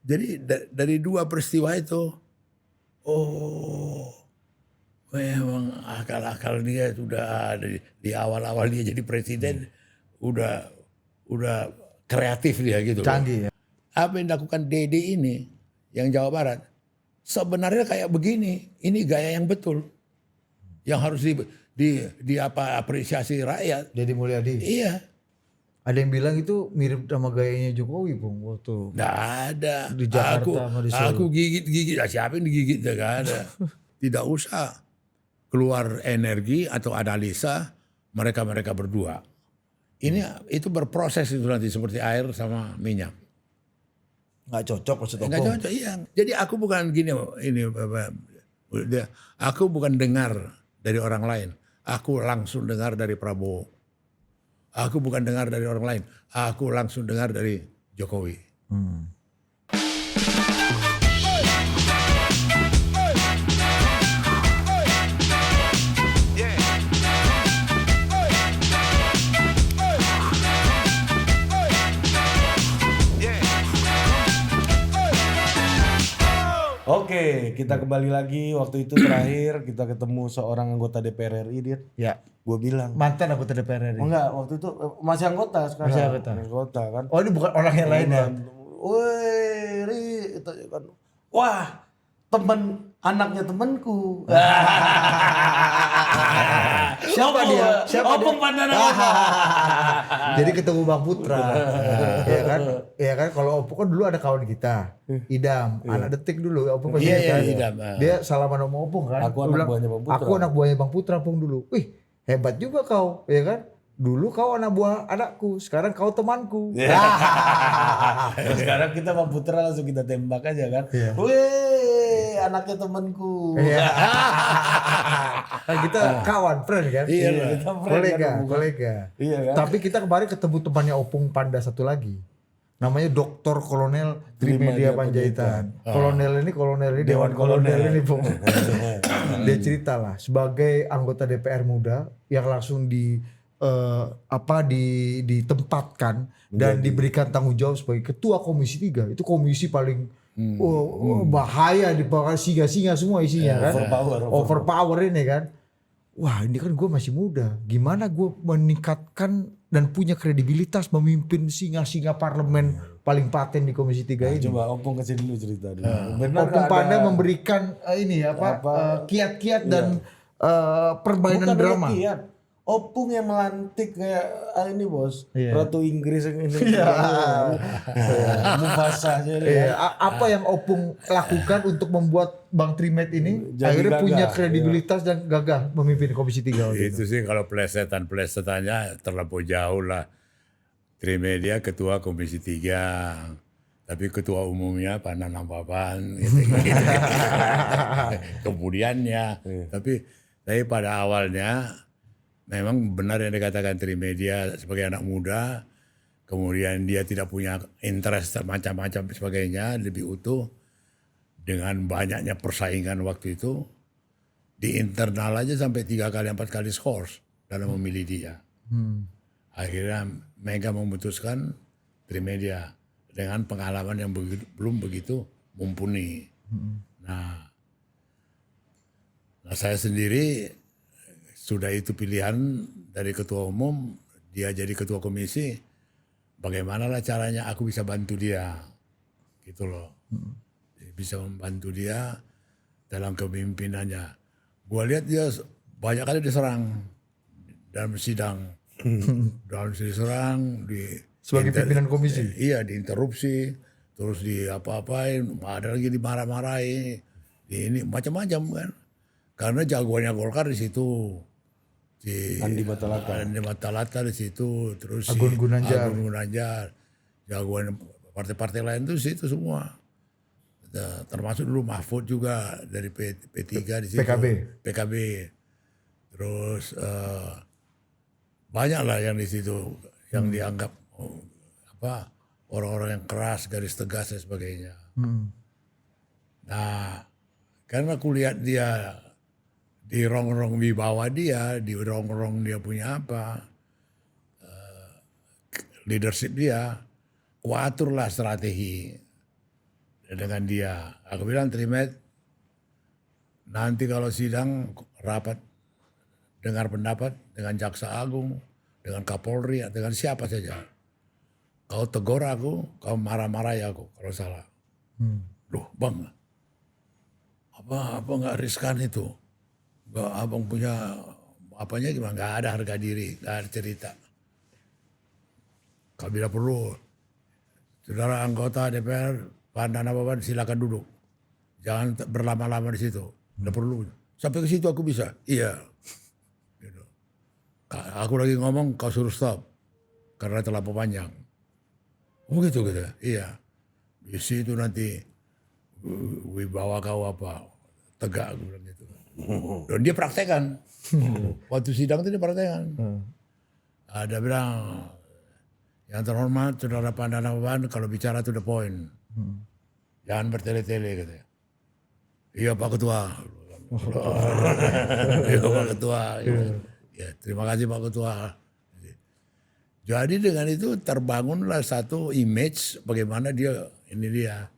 Jadi dari dua peristiwa itu, oh memang akal-akal dia sudah di awal-awal dia jadi presiden udah kreatif dia gitu loh. Canggih ya. Apa yang dilakukan Dede ini yang Jawa Barat sebenarnya kayak begini. Ini gaya yang betul. Yang harus apresiasi rakyat. Deddy Mulyadi. Iya. Ada yang bilang itu mirip sama gayanya Jokowi, Bung, waktu Nggak ada. di Jakarta sama di Solo. Aku gigit-gigit. Siapa yang digigit? Nggak ada. Tidak usah keluar energi atau analisa mereka berdua. Itu berproses itu nanti seperti air sama minyak. Nggak cocok maksud Nggak Opung. cocok, iya. Jadi aku bukan gini, aku bukan dengar dari orang lain. Aku langsung dengar dari Prabowo. Aku bukan dengar dari orang lain. Aku langsung dengar dari Jokowi. Oke, kita kembali lagi. Waktu itu terakhir kita ketemu seorang anggota DPR RI, Dit. Ya. Gue bilang. Mantan anggota DPR RI. Oh enggak, waktu itu masih anggota sekarang. Masih anggota. Anggota kan. Oh, ini bukan orang yang lain ya. Woi, Ri, itu kan. Wah, temen anaknya temenku. Siapa dia? Siapa dia? Opung pandan Jadi ketemu Bang Putra. Iya kan? Iya kan kalau Opung kan dulu ada kawan kita, Idam, anak detik dulu. Opung pasti Iya, kan. Idam. Dia salaman sama Opung kan. Aku Dia anak bilang, buahnya Bang Putra. Aku anak buahnya Bang Putra, Opung dulu. Wih, hebat juga kau, ya kan? Dulu kau anak buah anakku, sekarang kau temanku. Sekarang kita Bang Putra langsung kita tembak aja kan. Iya. Wih, anaknya temenku. Iya. Kan kita kawan, friend kan? Iya, kita friend kan, kolega. Iya kan? Tapi kita kemarin ketemu temannya Opung Panda satu lagi. Namanya Dr. Kolonel Trimedia Panjaitan. Kolonel ini Dewan Kolonel ini, Bung. Dia cerita lah sebagai anggota DPR muda yang langsung ditempatkan dan diberikan tanggung jawab sebagai ketua Komisi 3. Itu komisi paling bahaya, di bawah singa-singa semua isinya kan. Overpower ini kan. Wah, ini kan gue masih muda. Gimana gue meningkatkan dan punya kredibilitas memimpin singa-singa parlemen paling paten di Komisi 3 ini. Coba Opung kasih dulu cerita dulu. Opung Panda memberikan kiat-kiat dan permainan Bukan drama. Kiat. Opung yang melantik kayak ini bos, Iya. Ratu Inggris yang ini. Mufasa aja. Iya, apa yang Opung lakukan untuk membuat Bang Trimed ini Jadi akhirnya gagah, punya iya. kredibilitas dan gagah memimpin Komisi 3 waktu itu. Itu sih kalau plesetannya terlampau jauh lah. Trimedia ketua Komisi 3. Tapi ketua umumnya Pandanang Papan. Gitu. Kemudiannya. Tapi pada awalnya memang benar yang dikatakan Trimedia sebagai anak muda. Kemudian dia tidak punya interest macam-macam sebagainya. Lebih utuh. Dengan banyaknya persaingan waktu itu. Di internal aja sampai 3 kali 4 kali skors dalam memilih dia. Akhirnya Mega memutuskan Trimedia dengan pengalaman yang belum begitu mumpuni. Nah, saya sendiri sudah itu pilihan dari ketua umum, dia jadi ketua komisi. Bagaimanalah caranya aku bisa bantu dia, gitu loh. Bisa membantu dia dalam kepemimpinannya. Gua lihat dia banyak kali diserang dalam sidang, Sebagai pimpinan komisi. Iya, diinterupsi, terus di apa-apain, ada lagi dimarah-marahi, ini macam-macam kan. Karena jagoannya Golkar di situ. Andi Matalata di situ, terus Agun Gunanjar, jagoan partai-partai lain itu di situ semua. Termasuk dulu Mahfud juga dari P3 di situ. PKB. Terus banyak lah yang di situ yang dianggap orang-orang yang keras, garis tegas dan sebagainya. Nah, karena aku lihat dia di rong-rong wibawa dia, di rong-rong dia punya leadership dia, aku aturlah strategi dengan dia. Aku bilang Trimed, nanti kalau sidang rapat dengar pendapat dengan Jaksa Agung, dengan Kapolri, dengan siapa saja. Kau tegur aku, kau marah-marah ya aku kalau salah. Loh bang, apa nggak riskan itu? Nggak, abang punya apanya gimana? Nggak ada harga diri, nggak ada cerita. Kalau bila perlu, saudara anggota DPR, Pak Nanababan silakan duduk. Jangan berlama-lama di situ. Nggak perlu. Sampai ke situ aku bisa. Iya. Gitu. Aku lagi ngomong, kau suruh stop. Karena terlalu panjang. Oh gitu. Iya. Di situ nanti wibawa kau apa. Tegak. Aku bilang gitu. Dan dia praktekkan. Waktu sidang itu dia praktekkan. Dia bilang, yang terhormat saudara Pandanawan kalau bicara to the point. Jangan bertele-tele katanya. Iya Pak Ketua. Iya Pak Ketua. Ya, terima kasih Pak Ketua. Jadi dengan itu terbangunlah satu image bagaimana dia, ini dia.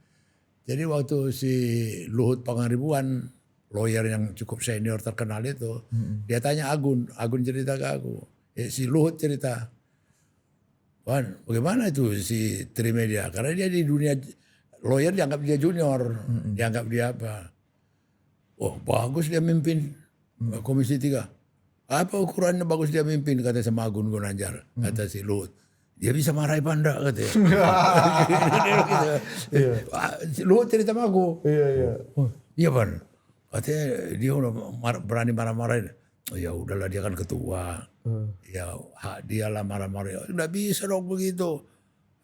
Jadi waktu si Luhut Pangaribuan, lawyer yang cukup senior terkenal itu, dia tanya Agun cerita ke aku. Si Luhut cerita, Wan, bagaimana itu si Trimedia? Karena dia di dunia lawyer dianggap dia junior, dianggap dia apa? Oh bagus dia mimpin Komisi 3. Apa ukurannya bagus dia mimpin, kata sama Agun Gunanjar, kata si Luhut. Dia bisa marahi Panda katanya. Si Luhut cerita sama aku. Iya Pan, katanya dia udah berani marah-marahin. Oh, ya udahlah dia kan ketua. Ya hak dia lah marah-marah. Nggak bisa dong begitu.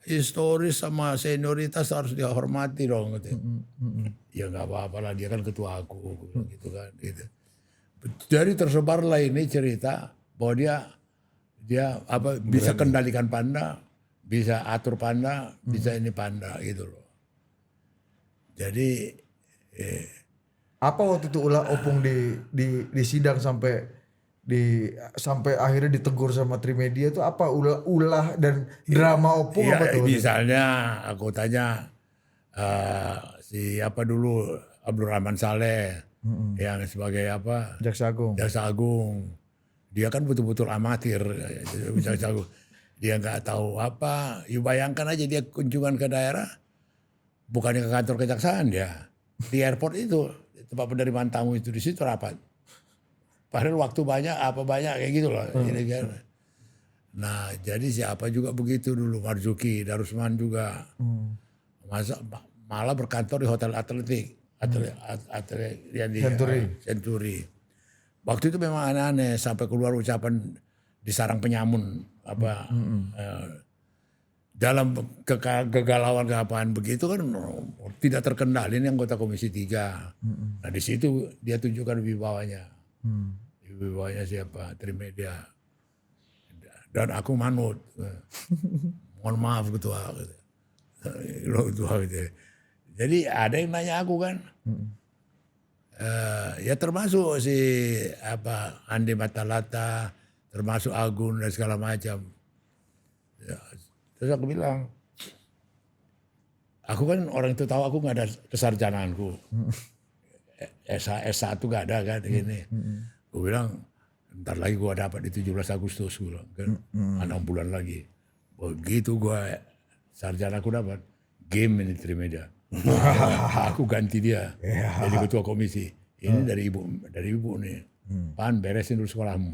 Historis sama senioritas harus dihormati dong. Ya nggak apa-apa lah dia kan ketua aku. Gitu kan. Gitu. Jadi tersebarlah ini cerita bahwa dia apa bisa kendalikan Panda, bisa atur Panda, bisa ini Panda gitu loh. Jadi apa waktu itu ulah opung di sidang sampai akhirnya ditegur sama Trimedia itu apa ulah dan drama opung ya, apa tuh? misalnya aku tanya siapa dulu Abdul Rahman Saleh yang sebagai apa Jaksa Agung. Dia kan betul-betul amatir. Jaksa Agung. Dia nggak tahu apa. You bayangkan aja dia kunjungan ke daerah, bukannya ke kantor kejaksaan dia di airport itu tempat penerimaan tamu itu di situ rapat. Padahal waktu banyak apa banyak kayak gitu loh. Nah jadi siapa juga begitu dulu, Marzuki, Darusman juga. Malah berkantor di Hotel Atletik. Yang di Century. Waktu itu memang aneh-aneh sampai keluar ucapan di sarang penyamun apa dalam kegalauan keapaan begitu kan tidak terkendali ini anggota Komisi 3. Nah di situ dia tunjukkan wibawanya. Wibawanya siapa? Trimedia. Dan aku manut. Mohon maaf ketua. Ketua gitu. Jadi ada yang nanya aku kan. Ya termasuk si apa Andi Matalata, termasuk Agun dan segala macam. Ya, terus aku bilang, aku kan orang itu tahu aku nggak ada kesarjanaanku. S1 nggak ada kan gini. Gue bilang, ntar lagi gue dapat di 17 Agustus gue bilang, kan 6 bulan lagi. Begitu gue sarjana aku dapat, game ini Trimedia. Aku ganti dia jadi ketua komisi. Ini dari ibu nih. Pan beresin dulu sekolahmu.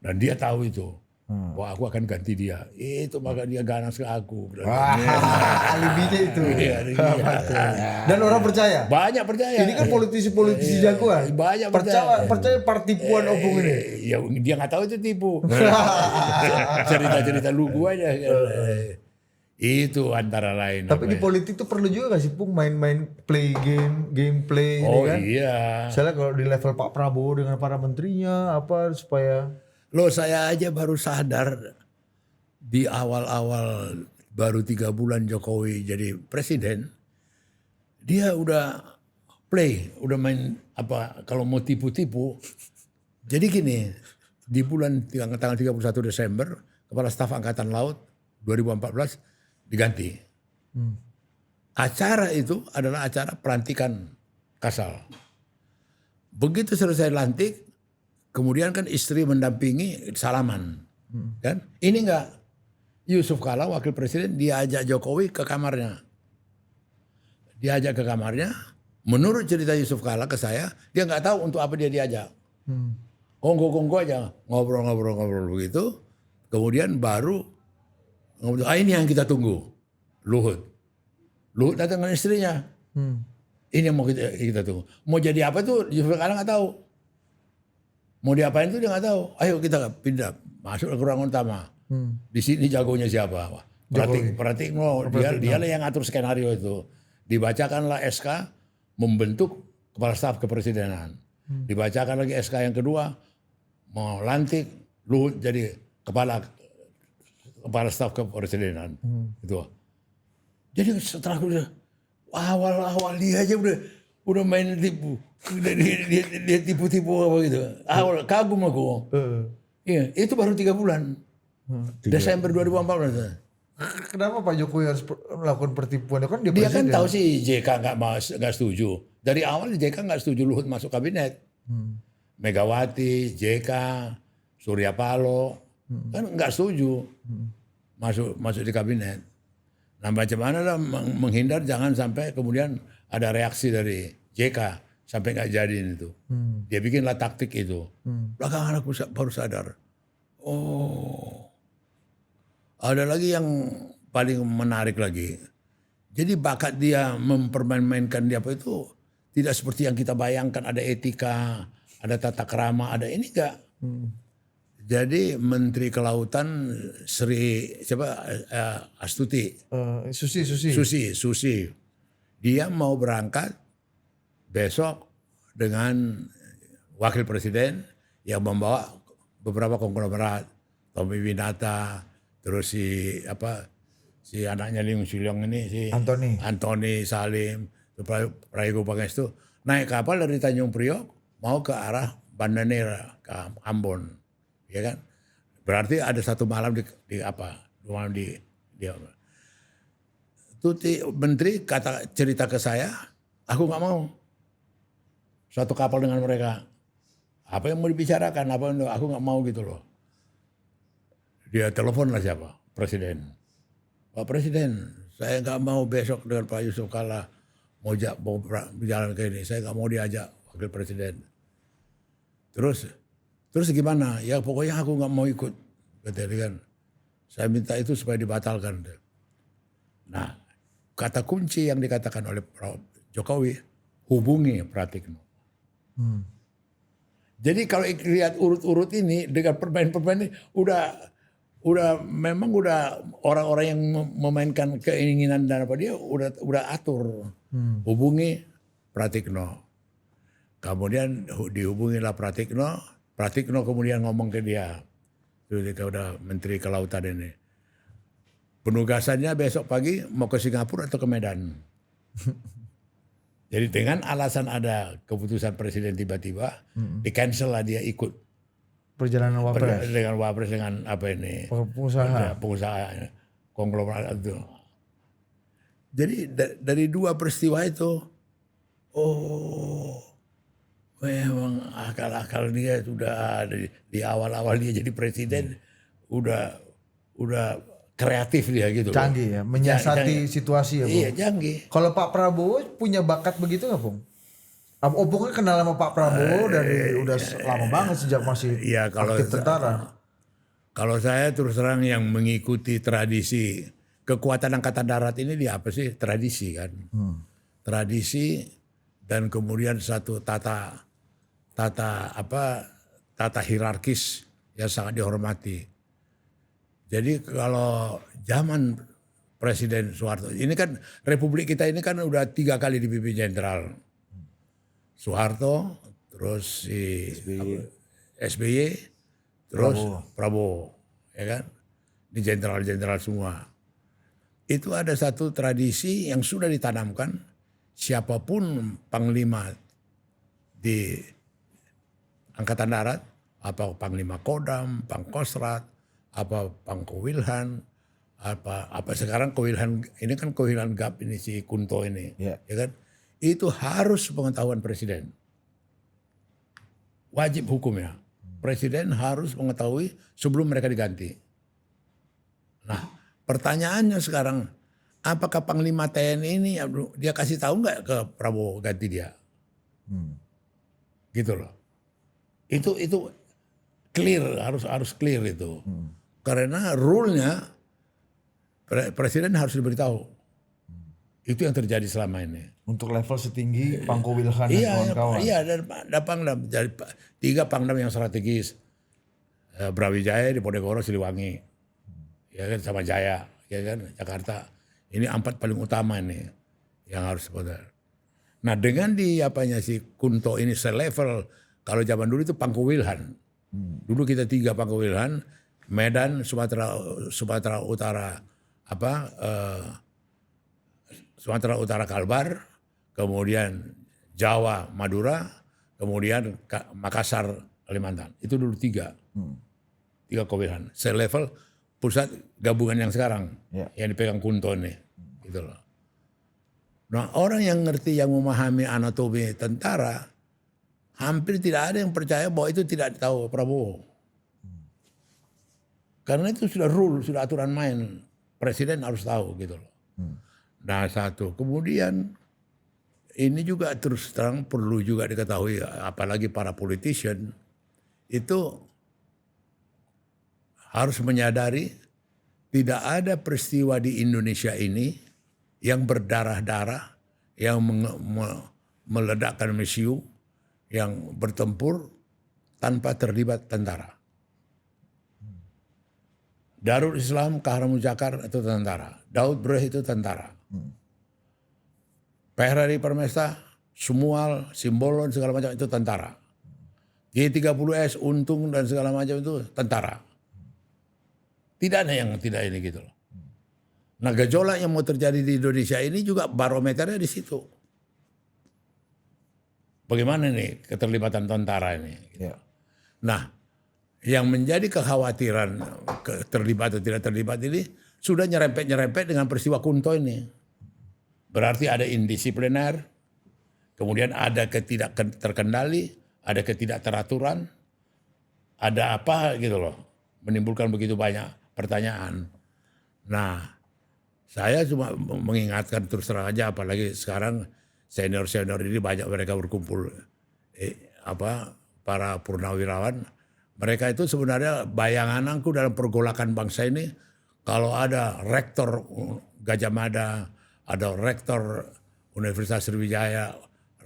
Dan dia tahu itu. Wah aku akan ganti dia. Itu maka dia ganas ke aku. Alibinya itu. Dan orang percaya. Banyak percaya. Ini kan politisi jagoan. Banyak percaya partipuan opung ini. Ya dia nggak tahu itu tipu. Cerita-cerita lu gua aja. Itu antara lain. Tapi di politik tuh perlu juga gak sih Pung main-main gameplay oh, ini kan? Iya. Misalnya kalau di level Pak Prabowo dengan para menterinya apa supaya Loh saya aja baru sadar di awal-awal baru 3 bulan Jokowi jadi presiden, dia udah udah main apa kalau mau tipu-tipu. Jadi gini, di bulan tanggal 31 Desember Kepala Staf Angkatan Laut 2014 diganti. acara itu adalah acara pelantikan Kasal. Begitu selesai lantik, kemudian kan istri mendampingi salaman. Kan? Ini enggak. Yusuf Kala wakil presiden diajak Jokowi ke kamarnya. Diajak ke kamarnya, menurut cerita Yusuf Kala ke saya, dia nggak tahu untuk apa dia diajak. Kongko-kongko aja, ngobrol-ngobrol begitu. Kemudian baru, ini yang kita tunggu, Luhut. Luhut datang dengan istrinya. Ini yang mau kita tunggu. Mau jadi apa tuh Yusuf Kala nggak tahu. Mau diapain tuh dia nggak tahu. Ayo kita pindah, masuk ke ruangan utama. Di sini jagonya siapa? Pratikno, dia lah yang ngatur skenario itu. Dibacakanlah SK membentuk kepala staf kepresidenan. Dibacakan lagi SK yang kedua mau lantik Luhut jadi kepala staf kepresidenan. Itu. Jadi setelah awal dia aja udah main tipu. Dia tipu-tipu apa gitu. Awal kagum aku. Iya, itu baru 3 bulan. Desember 2014. Kenapa Pak Jokowi harus melakukan pertipuan? Kan dia kan tahu sih JK nggak setuju. Dari awal JK nggak setuju Luhut masuk kabinet. Megawati, JK, Surya Paloh kan nggak setuju masuk di kabinet. Nah macam mana lah menghindar jangan sampai kemudian ada reaksi dari JK sampai nggak jadiin itu. Dia bikinlah taktik itu. Belakangan aku baru sadar. Oh. Ada lagi yang paling menarik lagi. Jadi bakat dia mempermain-mainkan dia apa itu tidak seperti yang kita bayangkan, ada etika, ada tata krama, ada ini enggak. Jadi Menteri Kelautan Astuti. Susi. Dia mau berangkat besok dengan wakil presiden yang membawa beberapa konglomerat, Tommy Winata, terus si anaknya Lim Siliong ini si Antoni Salim, Prayogo Pangestu naik kapal dari Tanjung Priok mau ke arah Banda Neira ke Ambon, ya kan? Berarti ada 1 malam di menteri cerita ke saya, aku nggak mau satu kapal dengan mereka. Apa yang mau dibicarakan? Aku nggak mau gitu loh. Dia telepon lah siapa? Presiden. Pak Presiden, saya nggak mau besok dengan Pak Yusuf Kala mau berjalan ke ini. Saya nggak mau diajak wakil presiden. Terus gimana? Ya pokoknya aku nggak mau ikut. Katanya kan. Saya minta itu supaya dibatalkan. Nah, kata kunci yang dikatakan oleh Jokowi, hubungi Pratikno. Jadi kalau lihat urut-urut ini dengan permain-permain ini memang orang-orang yang memainkan keinginan dan apa dia udah atur. Hubungi Pratikno. Kemudian dihubungilah Pratikno kemudian ngomong ke dia. Ketika udah Menteri Kelautan ini. Penugasannya besok pagi mau ke Singapura atau ke Medan. Jadi dengan alasan ada keputusan presiden tiba-tiba, di-cancel lah dia ikut. Perjalanan Wapres. Dengan Wapres dengan apa ini. Pengusaha konglomerat itu. Jadi dari 2 peristiwa itu, memang akal-akal dia sudah di awal-awal dia jadi presiden udah kreatif dia gitu. Canggih ya, menyiasati situasi ya, Bung. Iya, canggih. Kalau Pak Prabowo punya bakat begitu nggak, Bung? Opung kan kenal sama Pak Prabowo dari udah lama banget sejak masih aktif tentara. Kalau saya terus terang yang mengikuti tradisi kekuatan Angkatan Darat ini dia apa sih? Tradisi kan. Tradisi dan kemudian satu tata hierarkis yang sangat dihormati. Jadi kalau zaman Presiden Soeharto, ini kan Republik kita ini kan udah 3 kali dipimpin jenderal. Soeharto, terus si SBY, terus Prabowo, ya kan? Ini jenderal-jenderal semua. Itu ada satu tradisi yang sudah ditanamkan, siapapun panglima di Angkatan Darat, apa Panglima Kodam, Pangkostrat, apa Pangkowilhan, apa sekarang Kewilhan ini kan Kewilhan Gap ini si Kunto ini, Ya. ya kan? Itu harus pengetahuan presiden. Wajib hukumnya. Presiden harus mengetahui sebelum mereka diganti. Nah, pertanyaannya sekarang, apakah Panglima TNI ini dia kasih tahu nggak ke Prabowo ganti dia? Gitu loh. Itu clear, harus clear itu. Karena rule-nya presiden harus diberitahu. Itu yang terjadi selama ini. Untuk level setinggi Pangko Wilhan dan kawan-kawan. Iya, ada Pangdam. Jadi 3 Pangdam yang strategis. Brawijaya di Ponegoro, Siliwangi. Ya kan, sama Jaya, ya kan, Jakarta. Ini 4 paling utama ini yang harus benar. Nah, dengan si Kunto ini selevel, kalau zaman dulu itu Pangko Wilhan. Dulu kita 3 Pangko Wilhan, Medan, Sumatera Utara, Sumatera Utara Kalbar, kemudian Jawa Madura, kemudian Makassar Kalimantan. Itu dulu 3 Kewilhan. Selevel pusat gabungan yang sekarang yang dipegang Kunto ini, gitu loh. Nah, orang yang ngerti, yang memahami anatomi tentara, hampir tidak ada yang percaya bahwa itu tidak tahu Prabowo. Karena itu sudah rule, sudah aturan main. Presiden harus tahu gitu loh. Nah, satu. Kemudian ini juga terus terang perlu juga diketahui, apalagi para politician itu harus menyadari tidak ada peristiwa di Indonesia ini yang berdarah-darah, yang meledakkan mesiu, yang bertempur tanpa terlibat tentara. Darul Islam Kahar Mujakar itu tentara. Daud Breh itu tentara. PRRI Permesta, Sumual, Simbolon segala macam itu tentara. G30S, Untung dan segala macam itu tentara. Tidak ada yang tidak ini gitu loh. Nah, gejolak yang mau terjadi di Indonesia ini juga barometernya di situ. Bagaimana nih keterlibatan tentara ini? Ya. Nah, yang menjadi kekhawatiran terlibat atau tidak terlibat ini sudah nyerempet dengan peristiwa Kunto ini. Berarti ada indisipliner, kemudian ada ketidak terkendali, ada ketidakteraturan, ada apa gitu loh, menimbulkan begitu banyak pertanyaan. Nah, saya cuma mengingatkan terus terang aja, apalagi sekarang senior-senior ini banyak mereka berkumpul, para purnawirawan. Mereka itu sebenarnya bayangan aku dalam pergolakan bangsa ini, kalau ada rektor Gajah Mada, ada rektor Universitas Sriwijaya,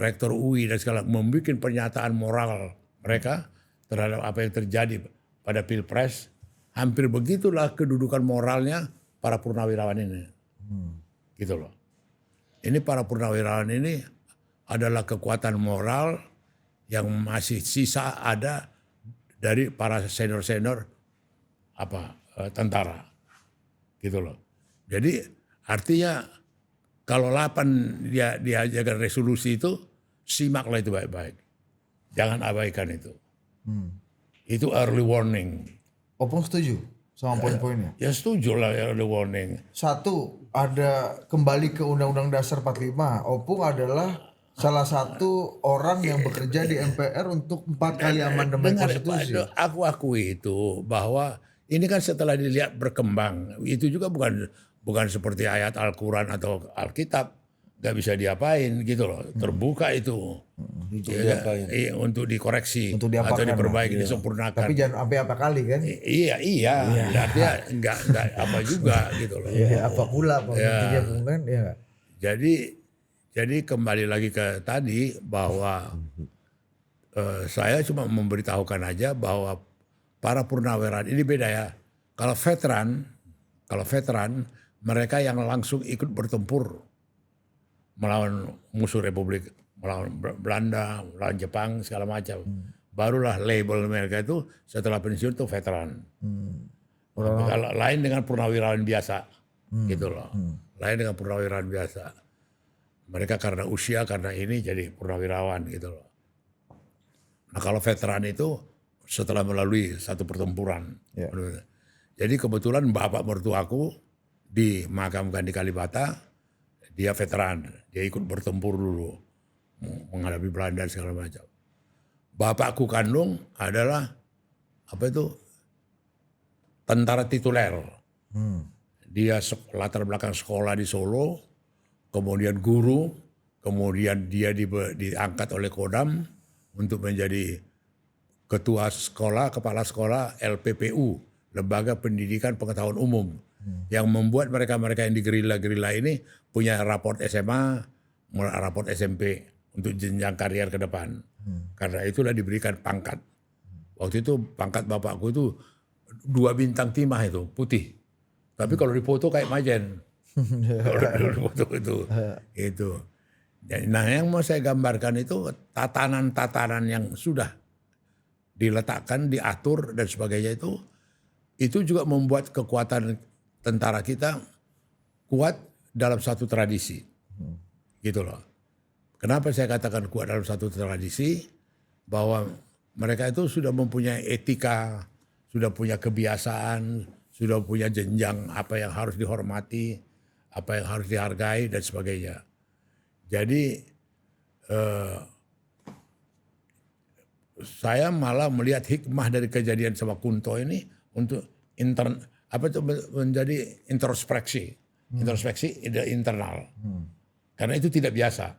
rektor UI dan segala, membuat pernyataan moral mereka terhadap apa yang terjadi pada Pilpres, hampir begitulah kedudukan moralnya para purnawirawan ini. Gitu loh. Ini para purnawirawan ini adalah kekuatan moral yang masih sisa ada dari para senior-senior tentara. Gitu loh. Jadi artinya kalau 8 dia diajarkan resolusi itu, simaklah itu baik-baik. Jangan abaikan itu. Itu early warning. Opung setuju sama poin-poinnya? Ya setuju lah early warning. Satu, ada kembali ke Undang-Undang Dasar 45. Opung adalah salah satu orang yang bekerja di MPR untuk 4 kali amandemen konstitusi. Aku akui itu bahwa ini kan setelah dilihat berkembang, itu juga bukan seperti ayat Al-Quran atau Alkitab, gak bisa diapain gitu loh, terbuka itu Untuk diapain? untuk dikoreksi Untuk diapakan, atau diperbaiki, iya. disempurnakan. Tapi jangan sampai apa kali kan? Iya. Artinya enggak apa juga gitu loh. Iya, apa pula intinya kan? Ya. Jadi kembali lagi ke tadi bahwa saya cuma memberitahukan aja bahwa para purnawirawan ini beda ya. Kalau veteran mereka yang langsung ikut bertempur melawan musuh Republik, melawan Belanda, melawan Jepang segala macam. Barulah label mereka itu setelah pensiun itu veteran. Kalau lain dengan purnawirawan biasa, gitu loh. Lain dengan purnawirawan biasa. Mereka karena usia, karena ini jadi purnawirawan gitu loh. Nah, kalau veteran itu setelah melalui satu pertempuran. Ya. Jadi kebetulan bapak mertuaku dimakamkan di Kalibata, dia veteran, dia ikut bertempur dulu menghadapi Belanda dan segala macam. Bapakku kandung adalah tentara tituler. Dia latar belakang sekolah di Solo, kemudian guru, kemudian dia diangkat oleh Kodam untuk menjadi ketua sekolah, kepala sekolah LPPU, Lembaga Pendidikan Pengetahuan Umum, yang membuat mereka-mereka yang di gerila-gerila ini punya raport SMA, raport SMP untuk jenjang karier ke depan. Karena itulah diberikan pangkat. Waktu itu pangkat bapakku itu 2 bintang timah itu, putih. Tapi kalau dipoto kayak Majen. Kalau dipoto itu. Nah, yang mau saya gambarkan itu tatanan-tatanan yang sudah diletakkan, diatur dan sebagainya itu juga membuat kekuatan tentara kita kuat dalam satu tradisi. Gitu loh. Kenapa saya katakan kuat dalam satu tradisi? Bahwa mereka itu sudah mempunyai etika, sudah punya kebiasaan, sudah punya jenjang apa yang harus dihormati, apa yang harus dihargai dan sebagainya. Jadi saya malah melihat hikmah dari kejadian sama Kunto ini untuk menjadi introspeksi internal. Karena itu tidak biasa.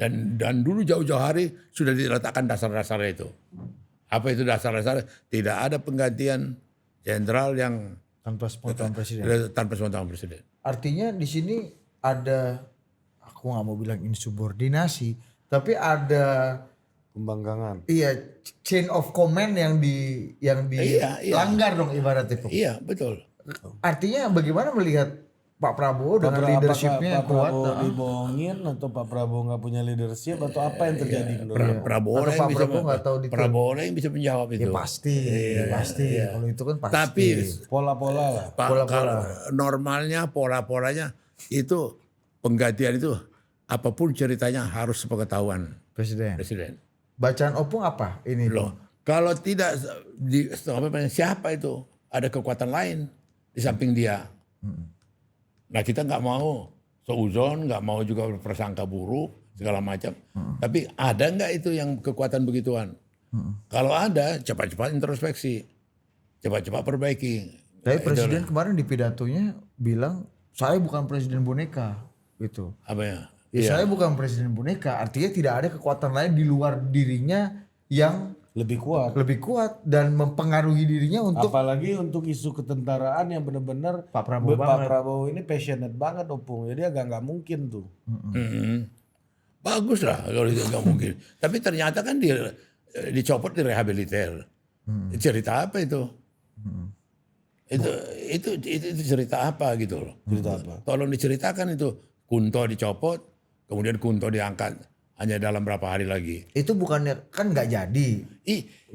Dan dulu jauh-jauh hari sudah diletakkan dasar-dasarnya itu. Apa itu dasar-dasar? Tidak ada penggantian jenderal yang tanpa sepengetahuan presiden. Tanpa sepengetahuan presiden. Artinya di sini ada, aku nggak mau bilang insubordinasi, tapi ada Pembangkangan. iya chain of command yang dilanggar dong ibaratnya. Iya, betul. Artinya bagaimana melihat Pak Prabowo dengan leadershipnya Pak kuat? Prabowo dibohongin atau Pak Prabowo nggak punya leadership atau apa yang terjadi menurut Prabowo yang bisa menjawab itu. Ya pasti. Kalau itu kan pasti. Tapi pola-pola lah. Kalau normalnya pola-polanya itu penggantian itu apapun ceritanya harus sepengetahuan presiden. Bacaan Opung apa ini? Loh, kalau tidak siapa itu? Ada kekuatan lain di samping dia. Nah, kita nggak mau seuzon, nggak mau juga berprasangka buruk segala macam. Tapi ada nggak itu yang kekuatan begituan? Kalau ada, cepat-cepat introspeksi, cepat-cepat perbaiki. Tapi presiden kemarin di pidatonya bilang saya bukan presiden boneka, gitu. Apa ya? Saya bukan presiden boneka, artinya tidak ada kekuatan lain di luar dirinya yang lebih kuat dan mempengaruhi dirinya untuk, apalagi untuk isu ketentaraan yang benar-benar Pak Prabowo Pak Prabowo ini passionate banget Opung, jadi agak nggak mungkin tuh. Bagus lah kalau itu nggak mungkin. Tapi ternyata kan dia dicopot, direhabiliter. Cerita apa itu? Itu cerita apa gitu loh? Cerita apa? Tolong diceritakan itu. Kunto dicopot, kemudian Kunto diangkat hanya dalam berapa hari lagi. itu bukannya kan nggak jadi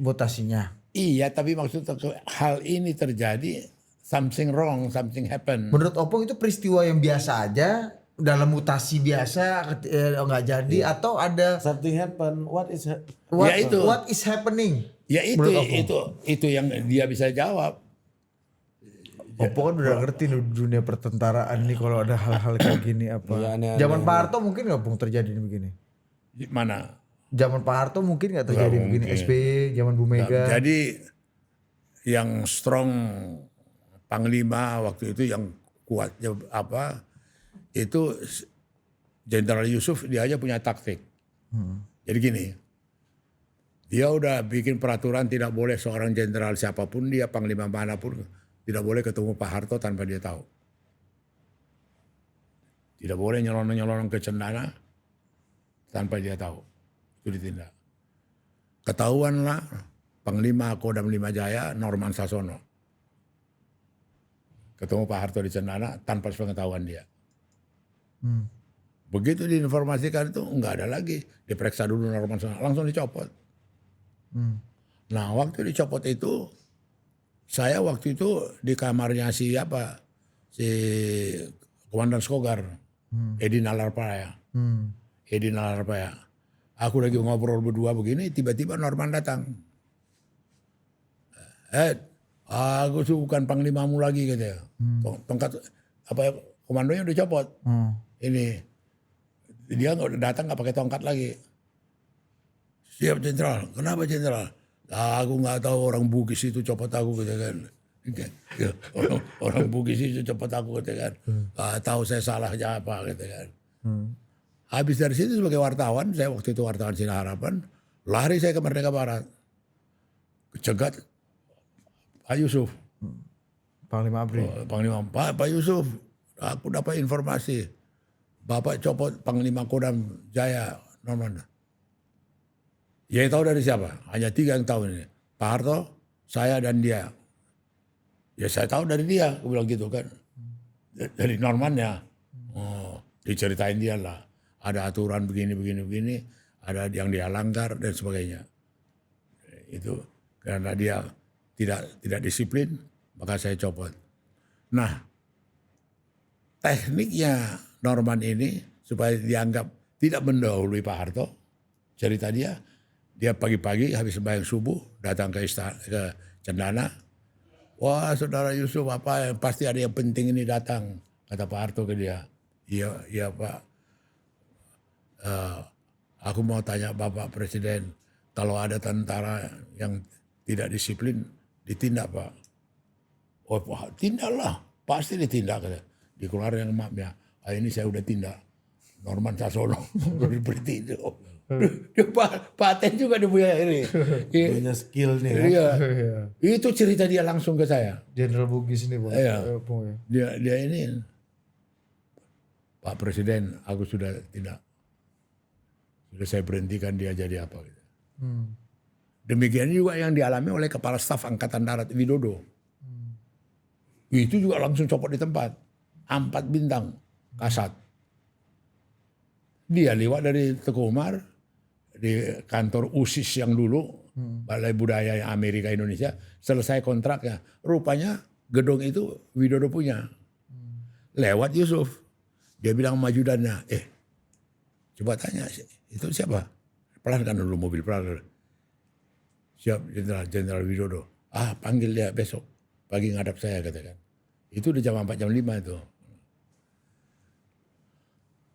mutasinya. Iya, tapi maksudnya hal ini terjadi, something wrong, something happen. Menurut Opung itu peristiwa yang biasa aja, dalam mutasi biasa nggak jadi, atau ada Something happen, what is happening? Ya itu yang dia bisa jawab. Opung kan udah ngerti dunia pertentaraan nih, kalau ada hal-hal kayak gini apa. Ya, aneh-aneh. Zaman Pak Harto mungkin nggak Opung terjadi begini? Mana? Zaman Pak Harto mungkin nggak terjadi begini. SBY, zaman Bu Mega. Jadi yang strong Panglima waktu itu yang kuatnya apa? Itu Jenderal Yusuf, dia aja punya taktik. Jadi gini, dia udah bikin peraturan tidak boleh seorang jenderal siapapun dia, panglima manapun, tidak boleh ketemu Pak Harto tanpa dia tahu. Tidak boleh nyelonong-nyelonong ke Cendana tanpa dia tahu. Itu ditindak. Ketahuanlah Panglima Kodam 5 Jaya, Norman Sasono, ketemu Pak Harto di Cendana tanpa sepengetahuan dia. Begitu diinformasikan itu nggak ada lagi, diperiksa dulu Norman Sasono, langsung dicopot. Nah waktu dicopot itu, saya waktu itu di kamarnya si Komandan Skogar, Edi Nalarpaya. Edi Nalarpaya. Aku lagi ngobrol berdua begini, tiba-tiba Norman datang. Aku tuh bukan panglimamu lagi katanya. Tongkat apa ya, komandonya udah copot. Ini dia nggak datang nggak pakai tongkat lagi. Siap jenderal. Kenapa jenderal? Aku nggak tahu orang Bugis itu copot aku gitu kan. Ya, orang Bugis itu copot aku gitu kan. Nggak tahu saya salahnya apa gitu kan. Habis dari situ sebagai wartawan, saya waktu itu wartawan Sinar Harapan, lari saya ke Merdeka Barat. Cegat Pak Yusuf. Panglima ABRI. Panglima, Pak Yusuf, aku dapat informasi. Bapak copot Panglima Kodam Jaya Norman. Ya tahu dari siapa? Hanya 3 yang tahu ini. Pak Harto, saya dan dia. Ya saya tahu dari dia, aku bilang gitu kan. Dari Normannya. Oh, diceritain dia lah. Ada aturan begini, ada yang dia langgar dan sebagainya. Itu karena dia tidak disiplin, maka saya copot. Nah, tekniknya Norman ini supaya dianggap tidak mendahului Pak Harto, cerita dia pagi-pagi habis sembahyang subuh datang ke Cendana. Wah, saudara Yusuf, apa pasti ada yang penting ini datang, kata Pak Harto ke dia. Iya Pak. Aku mau tanya Bapak Presiden, kalau ada tentara yang tidak disiplin, ditindak Pak. Oh Pak, tindaklah, pasti ditindak. Dikeluarin yang maafnya, ini saya udah tindak. Norman Sasono, berhenti itu. Dia paten juga dia punya ini. Punya skill nih kan. Iya. Itu cerita dia langsung ke saya. Jenderal Bugis ini, Bang. Iya. Ya. Dia ini, Pak Presiden, aku sudah tidak. Sudah saya berhentikan dia jadi apa gitu. Demikian juga yang dialami oleh Kepala Staf Angkatan Darat Widodo. Itu juga langsung copot di tempat. 4 bintang Kasat. Dia lewat dari Teguh Umar di kantor USIS yang dulu, Balai Budaya yang Amerika Indonesia, selesai kontraknya. Rupanya gedung itu Widodo punya. Lewat Yusuf. Dia bilang sama ajudannya, coba tanya, itu siapa? Pelankan dulu mobil, pelan. Siap, Jenderal Widodo. Panggil dia besok. Pagi ngadap saya, katakan. Itu udah jam 4, jam 5 itu.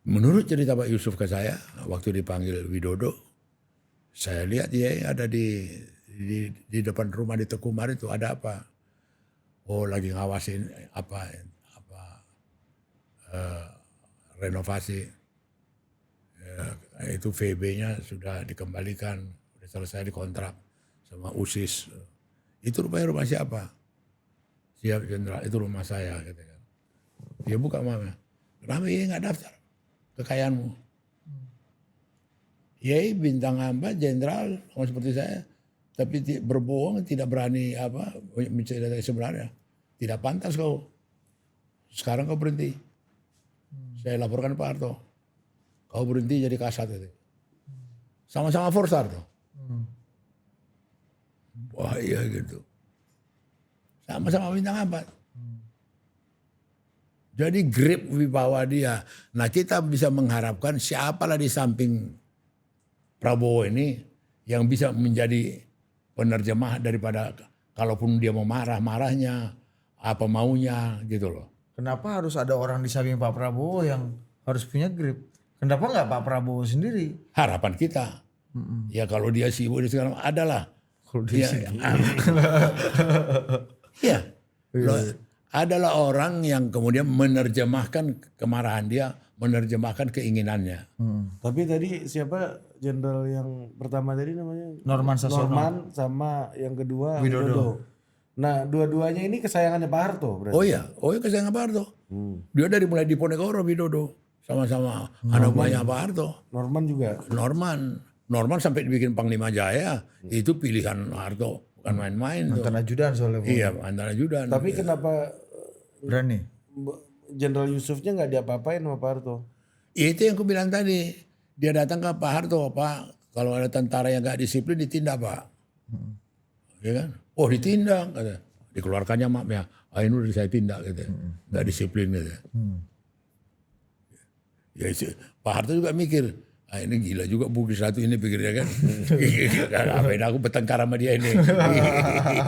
Menurut cerita Pak Yusuf ke saya, waktu dipanggil Widodo, saya lihat dia ada di depan rumah di Tekumar itu, ada apa? Oh, lagi ngawasin renovasi. Itu VB-nya sudah dikembalikan, sudah selesai dikontrak sama USIS. Itu rupanya rumah siapa? Siap Jenderal, itu rumah saya. Katakan. Dia buka mama. Kenapa ini nggak daftar kekayaanmu? Yai bintang 4 jenderal sama seperti saya, tapi berbohong, tidak berani mencari sebenarnya. Tidak pantas kau. Sekarang kau berhenti. Saya laporkan Pak Harto. Kau berhenti jadi Kasat itu. Sama-sama Forsar tuh. Wah iya gitu. Sama-sama bintang 4. Jadi grip wibawa dia. Nah kita bisa mengharapkan siapalah di samping Prabowo ini yang bisa menjadi penerjemah daripada kalaupun dia mau marah-marahnya, apa maunya gitu loh. Kenapa harus ada orang di samping Pak Prabowo yang harus punya grip? Kenapa nggak Pak Prabowo sendiri? Harapan kita. Ya kalau dia sibuk sekarang adalah. Kalau dia sibuk. Iya. Adalah orang yang kemudian menerjemahkan kemarahan dia, menerjemahkan keinginannya. Tapi tadi siapa jenderal yang pertama tadi namanya? Norman Sasono. Norman sama yang kedua Widodo. Nah dua-duanya ini kesayangannya Pak Harto berarti? Oh iya kesayangan Pak Harto. Dia dari mulai di Ponegoro Widodo. Sama-sama anak buahnya Pak Harto. Norman juga? Norman sampai dibikin Panglima Jaya, itu pilihan Harto. Bukan main-main. Mantan ajudan soalnya. Iya, mantan ajudan. Tapi kenapa berani? Jenderal Yusufnya nggak diapa-apain sama Pak Harto? Itu yang aku bilang tadi. Dia datang ke Pak Harto, Pak, kalau ada tentara yang nggak disiplin ditindak Pak. Ya kan? Oh ditindak, kata. Dikeluarkannya maafnya. Ini udah saya tindak, gitu. Nggak disiplin, gitu. Ya, Pak Harto juga mikir, ini gila juga Bugis satu ini pikirnya kan. Ngapain aku bertengkar sama dia ini.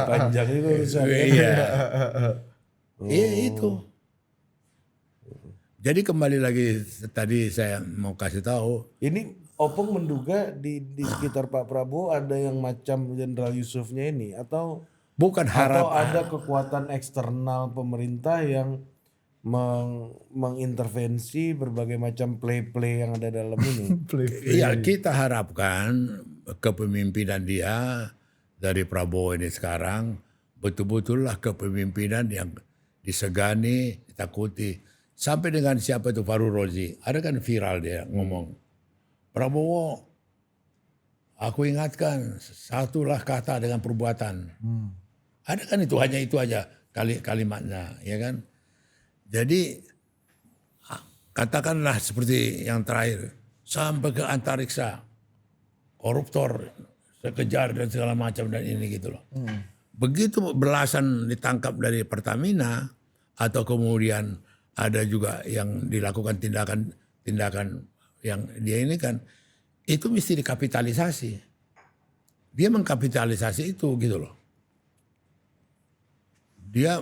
Panjang itu urusan. Iya. Iya itu. Jadi kembali lagi tadi saya mau kasih tahu. Ini Opung menduga di sekitar Pak Prabowo ada yang macam Jenderal Yusufnya ini atau Bukan atau harapan. ada kekuatan eksternal pemerintah yang mengintervensi berbagai macam play-play yang ada dalam ini. Iya, kita harapkan kepemimpinan dia dari Prabowo ini sekarang betul-betul lah kepemimpinan yang disegani, ditakuti. Sampai dengan siapa itu Faru Rozi, ada kan viral dia ngomong, Prabowo, aku ingatkan satulah kata dengan perbuatan. Ada kan itu hanya itu aja kalimatnya, ya kan? Jadi katakanlah seperti yang terakhir, sampai ke antariksa, koruptor, sekejar dan segala macam dan ini gitu loh. Begitu belasan ditangkap dari Pertamina atau kemudian ada juga yang dilakukan tindakan yang dia ini kan, itu mesti dikapitalisasi. Dia mengkapitalisasi itu gitu loh. Dia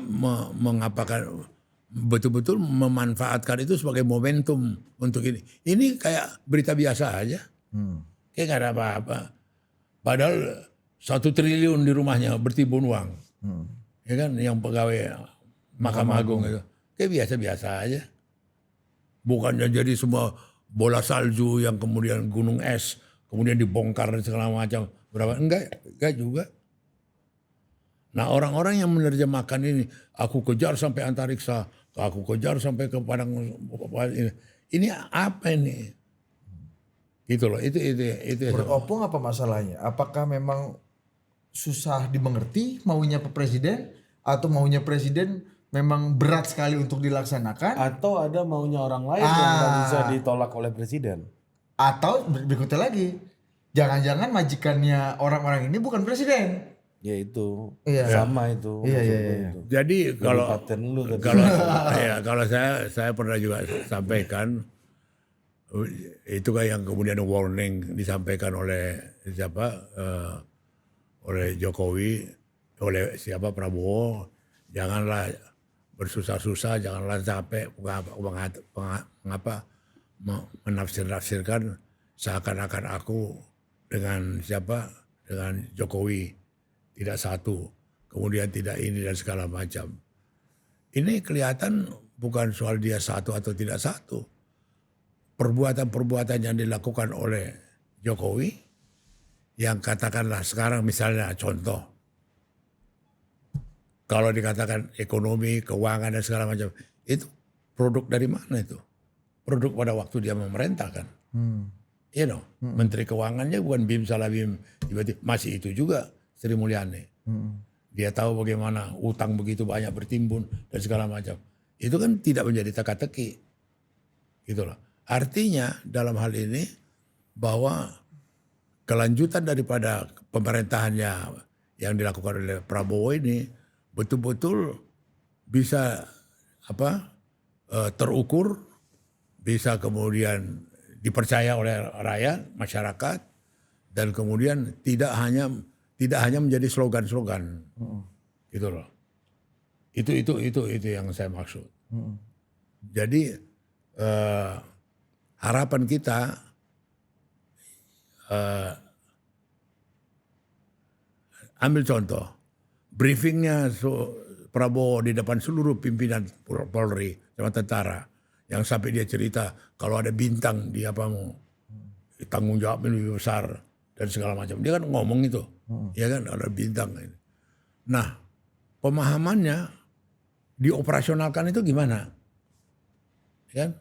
mengapakan betul-betul memanfaatkan itu sebagai momentum untuk ini. Ini kayak berita biasa aja. Kayak gak ada apa-apa. Padahal 1 triliun di rumahnya bertimbun uang. Ya kan yang pegawai Mahkamah Agung itu. Kayak biasa-biasa aja. Bukannya jadi semua bola salju yang kemudian gunung es. Kemudian dibongkar dan segala macam. Berapa? Enggak juga. Nah orang-orang yang menerjemahkan ini, aku kejar sampai antariksa, aku kejar sampai ke padang ini apa ini? Gitu loh, itu. Menurut Opung apa masalahnya? Apakah memang susah dimengerti maunya Pak Presiden atau maunya Presiden memang berat sekali untuk dilaksanakan? Atau ada maunya orang lain yang nggak bisa ditolak oleh presiden? Atau berikutnya lagi, jangan-jangan majikannya orang-orang ini bukan presiden? Ya itu, Iya. sama itu. Iya. Itu. Jadi kalau Paten lu tadi. kalau saya pernah juga sampaikan itu kan yang kemudian warning disampaikan oleh siapa oleh Jokowi, oleh siapa Prabowo, janganlah bersusah-susah, janganlah capek mengapa menafsir-nafsirkan seakan-akan aku dengan siapa, dengan Jokowi tidak satu, kemudian tidak ini dan segala macam. Ini kelihatan bukan soal dia satu atau tidak satu. Perbuatan-perbuatan yang dilakukan oleh Jokowi, yang katakanlah sekarang misalnya contoh, kalau dikatakan ekonomi, keuangan dan segala macam, itu produk dari mana itu? Produk pada waktu dia memerintah kan. Menteri Keuangannya bukan Bim Salabim, tiba-tiba masih itu juga Sri Mulyani. Dia tahu bagaimana utang begitu banyak bertimbun dan segala macam. Itu kan tidak menjadi teka-teki. Gitu loh. Artinya dalam hal ini bahwa kelanjutan daripada pemerintahannya yang dilakukan oleh Prabowo ini betul-betul bisa terukur, bisa kemudian dipercaya oleh rakyat, masyarakat, dan kemudian tidak hanya menjadi slogan-slogan, gitu loh. Itu yang saya maksud. Jadi harapan kita ambil contoh briefingnya Prabowo di depan seluruh pimpinan Polri sama tentara, yang sampai dia cerita kalau ada bintang di tanggung jawab lebih besar dan segala macam. Dia kan ngomong itu. Ya kan ada bintang ini. Nah, pemahamannya dioperasionalkan itu gimana? Ya kan?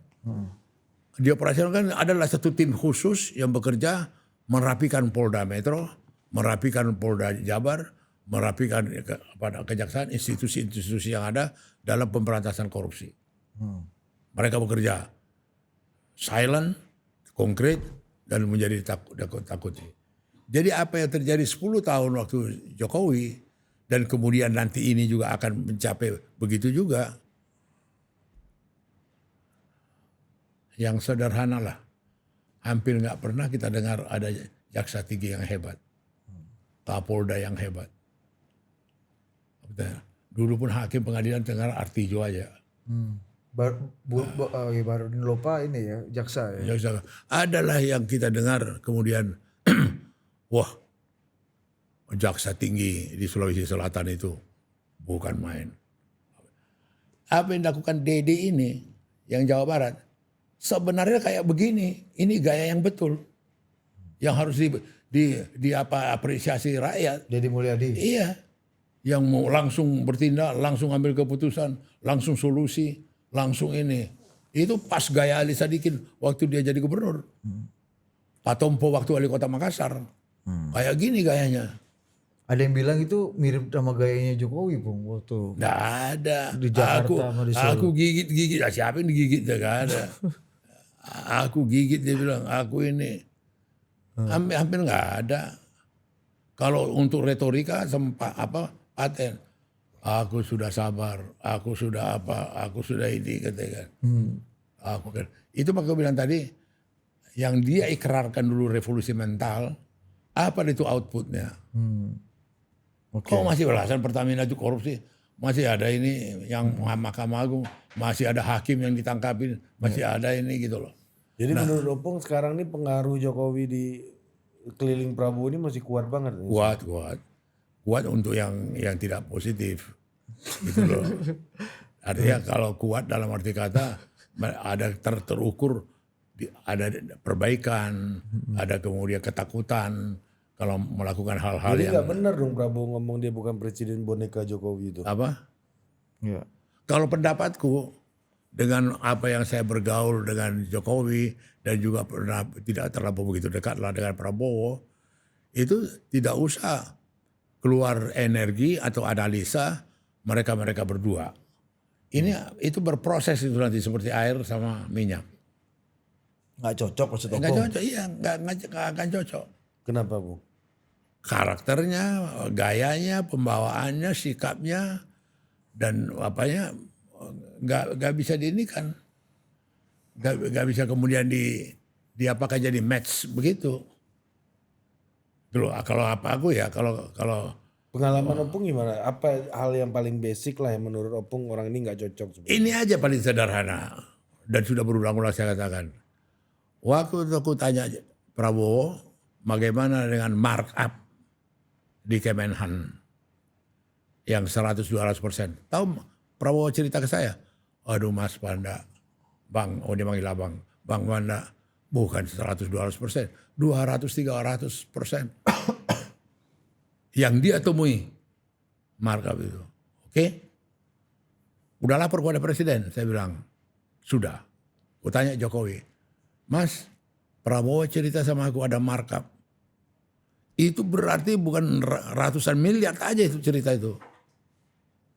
Dioperasionalkan adalah satu tim khusus yang bekerja merapikan Polda Metro, merapikan Polda Jabar, merapikan kejaksaan, institusi-institusi yang ada dalam pemberantasan korupsi. Mereka bekerja silent, konkret, dan menjadi takuti. Jadi apa yang terjadi 10 tahun waktu Jokowi dan kemudian nanti ini juga akan mencapai begitu juga. Yang sederhana lah. hampir nggak pernah kita dengar ada jaksa tinggi yang hebat, Kapolda yang hebat. Dulu pun hakim pengadilan dengar Artijo aja. Baru lupa ini ya jaksa ya. Jaksa adalah yang kita dengar kemudian, wah, jaksa tinggi di Sulawesi Selatan itu bukan main. Apa yang dilakukan Dede ini, yang Jawa Barat, sebenarnya kayak begini. Ini gaya yang betul, yang harus apresiasi rakyat. Deddy Mulyadi. Iya, yang mau langsung bertindak, langsung ambil keputusan, langsung solusi, langsung ini. Itu pas gaya Ali Sadikin waktu dia jadi gubernur. Pak Tompo waktu wali kota Makassar. Kayak gini gayanya. Ada yang bilang itu mirip sama gayanya Jokowi, Bung, waktu Nggak ada. di Jakarta sama di Solo. Aku gigit. Siapa yang digigit? Nggak ada. Aku gigit, dia bilang. Aku ini. Hampir nggak ada. Kalau untuk retorika sempat paten. Aku sudah sabar. Aku sudah aku sudah ini katanya. Itu maka bilang tadi. Yang dia ikrarkan dulu revolusi mental. Apa itu outputnya? Kok masih beralasan Pertamina itu korupsi? Masih ada ini yang Mahkamah Agung, masih ada hakim yang ditangkapin, masih ada ini gitu loh. Jadi menurut Opung sekarang ini pengaruh Jokowi di keliling Prabowo ini masih kuat banget. Kuat untuk yang tidak positif, gitu loh. Artinya kalau kuat dalam arti kata ada terukur, ada perbaikan, ada kemudian ketakutan. Kalau melakukan hal-hal Jadi yang... nggak benar dong Prabowo ngomong dia bukan presiden boneka Jokowi itu. Apa? Ya. Kalau pendapatku, dengan apa yang saya bergaul dengan Jokowi, dan juga pernah tidak terlalu begitu dekatlah dengan Prabowo, itu tidak usah keluar energi atau analisa mereka berdua. Itu berproses itu nanti seperti air sama minyak. Nggak cocok maksud Nggak Opung. cocok, iya nggak akan cocok. Kenapa, Bu? Karakternya, gayanya, pembawaannya, sikapnya, dan apanya nggak bisa diinikan, nggak bisa kemudian apakah jadi match begitu. Dulu kalau aku ya kalau Pengalaman Opung gimana? Apa hal yang paling basic lah yang menurut Opung orang ini nggak cocok sebenarnya? ini aja paling sederhana dan sudah berulang-ulang saya katakan. Waktu aku tanya Prabowo bagaimana dengan markup di Kemenhan yang 100-200%. Tahu Prabowo cerita ke saya, aduh Mas Panda, Bang, dia manggil abang, Bang Panda, bukan 100-200%, 200-300%. Yang dia temui markup itu. Oke? Udah lapor kepada presiden, saya bilang, sudah. Aku tanya Jokowi, Mas, Prabowo cerita sama aku ada markup. Itu berarti bukan ratusan miliar aja itu cerita itu.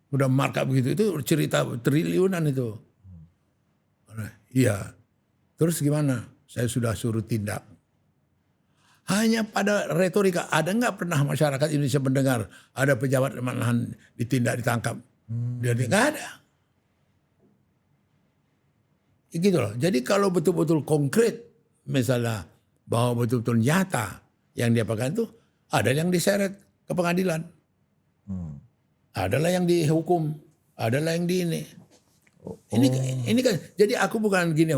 Udah markup begitu, itu cerita triliunan itu. Iya. Terus gimana? Saya sudah suruh tindak. Hanya pada retorika, ada nggak pernah masyarakat Indonesia mendengar ada pejabat pemerintahan ditindak, ditangkap? Jadi nggak ada. Gitu loh. Jadi kalau betul-betul konkret, misalnya bahwa betul-betul nyata yang dia pegang itu, ada yang diseret ke pengadilan. Adalah yang dihukum, adalah yang di ini. Ini kan, jadi aku bukan gini,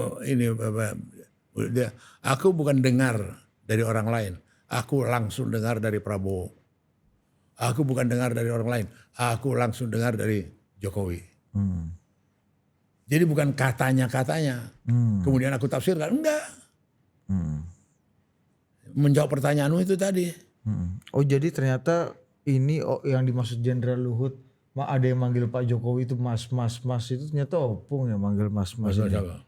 aku bukan dengar dari orang lain. Aku langsung dengar dari Prabowo. Aku bukan dengar dari orang lain. Aku langsung dengar dari Jokowi. Jadi bukan katanya-katanya. Kemudian aku tafsirkan. Enggak. Menjawab pertanyaanmu itu tadi. Oh jadi ternyata ini yang dimaksud Jenderal Luhut, ada yang manggil Pak Jokowi itu mas itu ternyata Opung yang manggil mas ini.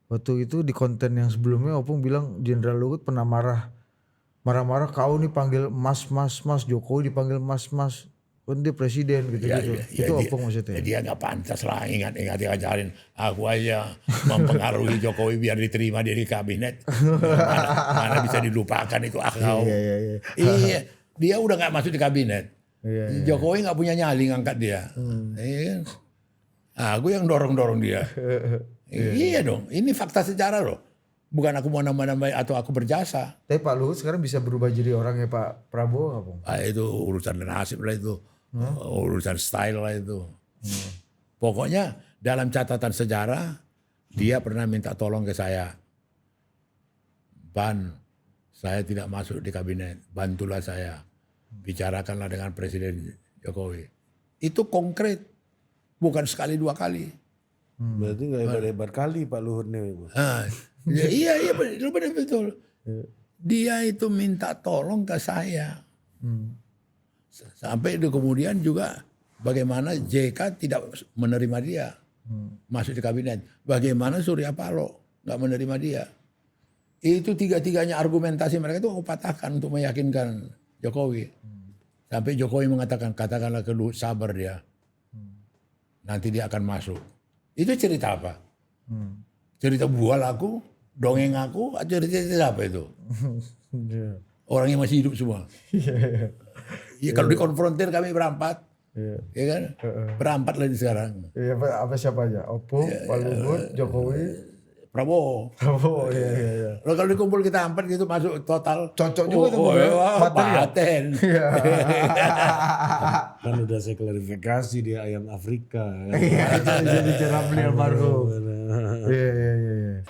Waktu itu di konten yang sebelumnya Opung bilang Jenderal Luhut pernah marah-marah kau nih panggil mas Jokowi dipanggil mas kan dia presiden gitu. Itu Opung maksudnya. Dia nggak pantas lah ingat ajarin aku aja mempengaruhi Jokowi biar diterima dia di kabinet. Mana bisa dilupakan itu akal. Iya. Dia udah nggak masuk di kabinet. Jokowi nggak punya nyali ngangkat dia. Iya. Aku yang dorong dia. Iya dong. Ini fakta sejarah loh. Bukan aku mau nambah-nambah atau aku berjasa. Tapi Pak Luhut sekarang bisa berubah jadi orangnya Pak Prabowo nggak, Bung? Itu urusan nasib lah itu. Urusan style lah itu. Pokoknya dalam catatan sejarah dia pernah minta tolong ke saya. Ban, saya tidak masuk di kabinet, bantulah saya. Bicarakanlah dengan Presiden Jokowi. Itu konkret, bukan sekali dua kali. Berarti nggak hebat-hebat kali Pak Luhut nih. Iya betul. Dia itu minta tolong ke saya. Sampai itu kemudian juga bagaimana JK tidak menerima dia masuk di kabinet. Bagaimana Surya Paloh nggak menerima dia. Itu tiga-tiganya argumentasi mereka itu aku patahkan untuk meyakinkan Jokowi. Sampai Jokowi mengatakan, katakanlah ke Luhut sabar dia. Nanti dia akan masuk. Itu cerita apa? Cerita bual aku, dongeng aku, cerita apa itu? Orang yang masih hidup semua. Ya, kalau dikonfrontir kami berempat. Ya kan? Berempat lagi sekarang. Iya, apa siapa aja? Oppo, Pak Luhut, Jokowi, Prabowo. Prabowo, iya. Kalau dikumpul kita empat gitu masuk total. Cocok juga tuh, Bung, ya? Paten. Kan udah saya klarifikasi dia ayam Afrika. Iya, itu bisa bicara beliau baru. Iya.